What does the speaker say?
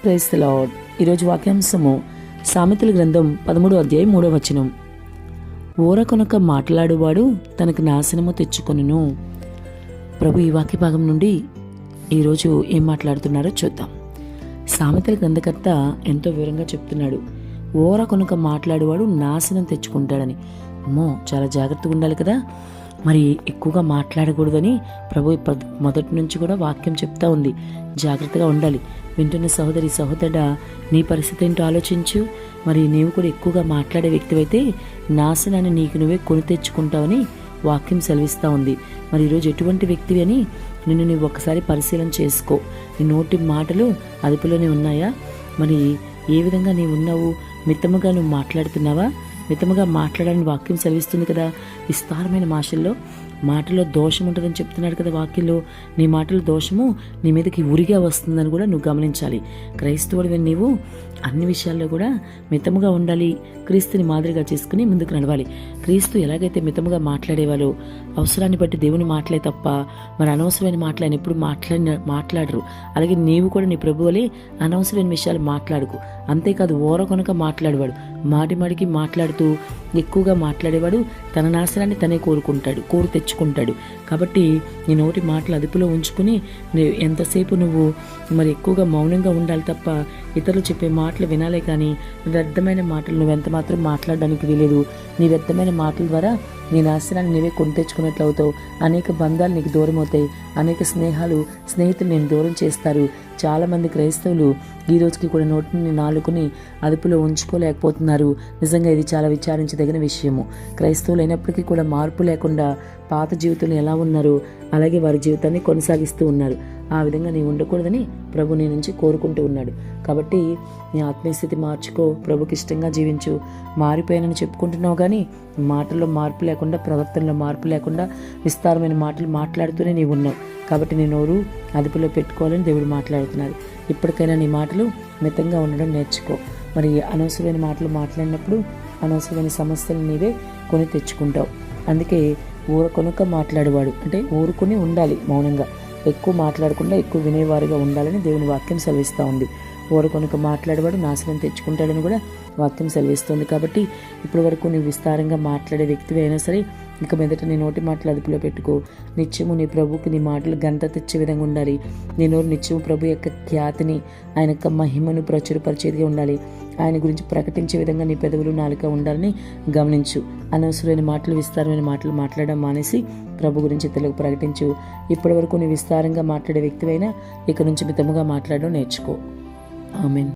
Praise the lord. ఈరోజు వాక్యాంశము సామెతల గ్రంథం 13:3. ఊరకొనక మాట్లాడువాడు తనకు నాశనము తెచ్చుకొనును. ప్రభు ఈ వాక్య భాగం నుండి ఈరోజు ఏం మాట్లాడుతున్నారో చూద్దాం. సామెతల గ్రంథకర్త ఎంతో వివరంగా చెప్తున్నాడు. ఊరకొనక మాట్లాడువాడు నాశనం తెచ్చుకుంటాడని. అమ్మో, చాలా జాగ్రత్తగా ఉండాలి కదా. మరి ఎక్కువగా మాట్లాడకూడదని ప్రభు మొదటి నుంచి కూడా వాక్యం చెప్తా ఉంది. జాగ్రత్తగా ఉండాలి. వింటున్న సహోదరి సహోదరుడా, నీ పరిస్థితి ఏంటో ఆలోచించు. మరి నీవు కూడా ఎక్కువగా మాట్లాడే వ్యక్తివైతే నాశనాన్ని నీకు నువ్వే కొని తెచ్చుకుంటావని వాక్యం సెలవిస్తూ ఉంది. మరి ఈరోజు ఎటువంటి వ్యక్తివి అని నిన్ను నువ్వు ఒకసారి పరిశీలన చేసుకో. నీ నోటి మాటలు అదుపులోనే ఉన్నాయా? మరి ఏ విధంగా నీవు ఉన్నావు? మితముగా నువ్వు మాట్లాడుతున్నావా? మితముగా మాట్లాడాలని వాక్యం సెలవిస్తుంది కదా. విస్తారమైన మాటల్లో దోషం ఉంటుందని చెప్తున్నాడు కదా వాక్యంలో. నీ మాటల దోషము నీ మీదకి ఉరిగా వస్తుందని కూడా నువ్వు గమనించాలి. క్రైస్తవుడివి నీవు అన్ని విషయాల్లో కూడా మితముగా ఉండాలి. క్రీస్తుని మాదిరిగా చేసుకుని ముందుకు నడవాలి. క్రీస్తు ఎలాగైతే మితముగా మాట్లాడేవాళ్ళు, అవసరాన్ని బట్టి దేవుని మాటలే తప్ప మరి అనవసరమైన మాటలు ఆయన ఎప్పుడు మాట్లాడరు. అలాగే నీవు కూడా నీ ప్రభువులే అనవసరమైన విషయాలు మాట్లాడుకు. అంతేకాదు ఊరకొనక మాట్లాడేవాడు, మాటికి మాట్లాడుతూ ఎక్కువగా మాట్లాడేవాడు తన నాశనాన్ని తనే కోరి తెచ్చుకుంటాడు. కాబట్టి నీ నోటి మాటలు అదుపులో ఉంచుకుని ఎంతసేపు నువ్వు మరి ఎక్కువగా మౌనంగా ఉండాలి తప్ప ఇతరులు చెప్పే మాటలు వినాలే. కానీ వ్యర్థమైన మాటలు నువ్వెంత మాత్రం మాట్లాడడానికి వీలేదు. నీ వ్యర్థమైన మాటల ద్వారా నీ నాశనాన్ని నీవే కొని తెచ్చుకున్నట్లు అవుతావు. అనేక బంధాలు నీకు దూరం అవుతాయి. అనేక స్నేహితులు నేను దూరం చేస్తారు. చాలామంది క్రైస్తవులు ఈ రోజుకి కూడా నోటిని నాలుకని అదుపులో ఉంచుకోలేకపోతున్నారు. నిజంగా ఇది చాలా విచారించదగిన విషయము. క్రైస్తవులు అయినప్పటికీ కూడా మార్పు లేకుండా పాత జీవితంలో ఎలా ఉన్నారో అలాగే వారి జీవితాన్ని కొనసాగిస్తూ ఉన్నారు. ఆ విధంగా నీవు ఉండకూడదని ప్రభు నీ నుంచి కోరుకుంటూ ఉన్నాడు. కాబట్టి నీ ఆత్మీయ స్థితి మార్చుకో, ప్రభుకి ఇష్టంగా జీవించు. మారిపోయానని చెప్పుకుంటున్నావు కానీ మాటల్లో మార్పు లేకుండా, ప్రవర్తనలో మార్పు లేకుండా విస్తారమైన మాటలు మాట్లాడుతూనే నీవు ఉన్నావు. కాబట్టి నీ నోరు అదుపులో పెట్టుకోవాలని దేవుడు మాట్లాడుతున్నాడు. ఇప్పటికైనా నీ మాటలు మితంగా ఉండడం నేర్చుకో. మరి అనవసరమైన మాటలు మాట్లాడినప్పుడు అనవసరమైన సమస్యలు నీవే కొని తెచ్చుకుంటావు. అందుకే ఊరకొనక మాట్లాడేవాడు అంటే ఊరుకుని ఉండాలి మౌనంగా. ఎక్కువ మాట్లాడకుండా ఎక్కువ వినేవారుగా ఉండాలని దేవుని వాక్యం సెలవిస్తూ ఉంది. ఊరకొనక మాట్లాడేవాడు నాశనం తెచ్చుకుంటాడని కూడా వాక్యం సెలవిస్తుంది. కాబట్టి ఇప్పటి వరకు నువ్వు విస్తారంగా మాట్లాడే వ్యక్తివి అయినా సరే ఇక మీదట నీ నోటి మాటలు అదుపులో పెట్టుకో. నిత్యము నీ ప్రభుకి నీ మాటలు గంట తెచ్చే విధంగా ఉండాలి. నీ నోరు నిత్యము ప్రభు యొక్క ఖ్యాతిని, ఆయన యొక్క మహిమను ప్రచురపరిచేదిగా ఉండాలి. ఆయన గురించి ప్రకటించే విధంగా నీ పెదవులు నాలుక ఉండాలని గమనించు. అనవసరమైన మాటలు, విస్తారమైన మాటలు మాట్లాడడం మానేసి ప్రభు గురించి తెలుగు ప్రకటించు. ఇప్పటి వరకు నీ విస్తారంగా మాట్లాడే వ్యక్తివైనా ఇక నుంచి మితముగా మాట్లాడడం నేర్చుకో. ఆమేన్.